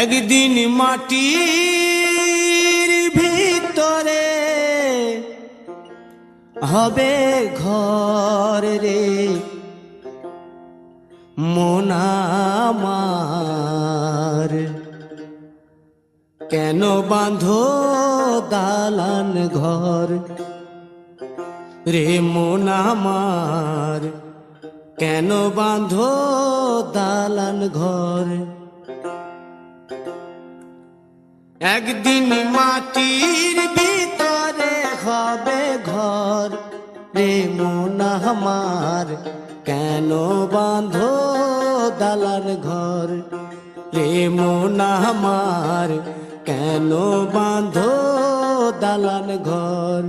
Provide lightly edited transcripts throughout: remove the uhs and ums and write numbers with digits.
একদিন মাটির ভিতরে হবে ঘর রে মন আমার, কেন বাঁধো দালান ঘর রে মন আমার, কেন বাঁধো দালান ঘর। একদিন মাটির ভিতরে হবে ঘর রে মন আমার, কেন বাঁধো দালান ঘর রে মন আমার, কেন বাঁধো দালান ঘর।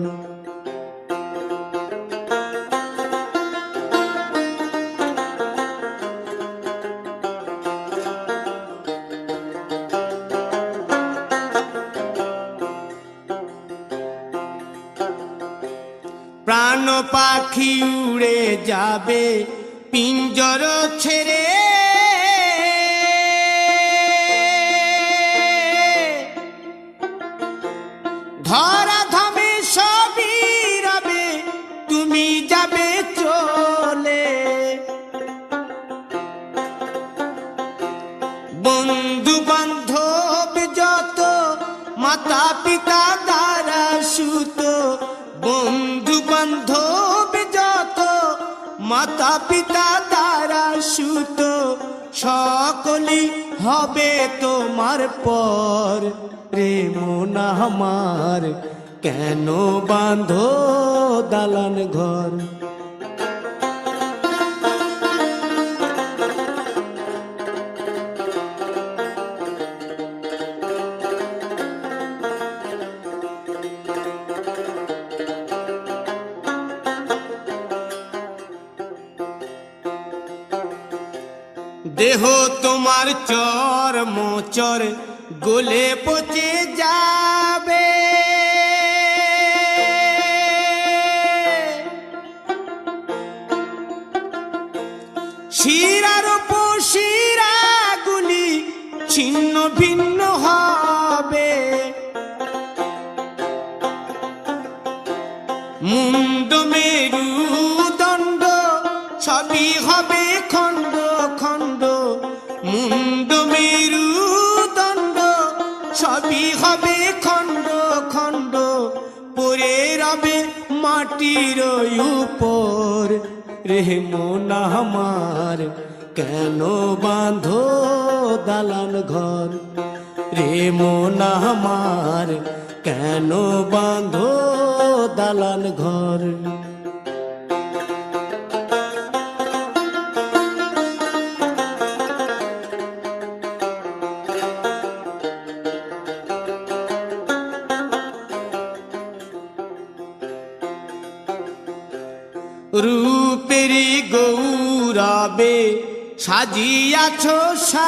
প্রাণ পাখি উড়ে যাবে পিঞ্জর ছেড়ে, ধরা ধামে সবই রবে তুমি যাবে চলে। বন্ধু বান্ধব যত মাতা পিতা দ্বারা সুত, বন্ধু বান্ধব যত মাতা পিতা দ্বারা সুত, সকলেই হবে তোমার পর রে মন আমার, কেন বাঁধো দালান ঘর। দেহ তোমার চর মোচর গলে পচে যাবে, শিরার উপশিরা গুলি ছিন্ন ভিন্ন হবে, মুন্ড মেরুদণ্ড সবই হবে খণ্ড খণ্ড, মুন্ড মেরুদণ্ড সবই হবে খণ্ড খণ্ড, পড়ে রবে মাটির উপর রে মন আমার, কেন বাঁধো দালান ঘর রে মন আমার, কেন বাঁধো দালান ঘর। রূপেরি গৌরবে সাজিয়াছ সাজ,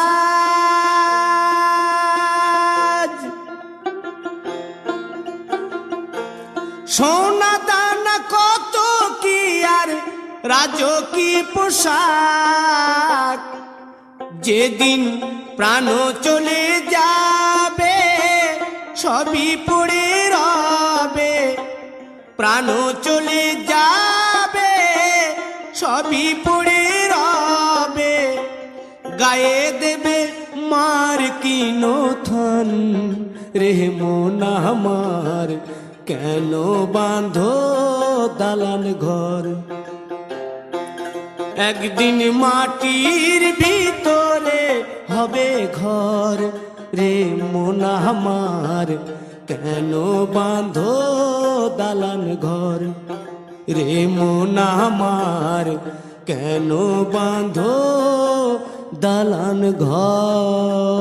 সোনা দানা কত কি আর রাজকীয় পোশাক, যেদিন প্রাণ চলে যাবে সবই পড়ে রবে, প্রাণ চলে যাবে সবই পড়ে রবে, গায়ে দেবে মার কিনো থন রে মন আমার, কেন বাঁধো দালান ঘর। একদিন মাটির ভিতরে হবে ঘর রে মন আমার, কেন বাঁধো দালান ঘর রে মন আমার, কেন বাঁধো দালান ঘর।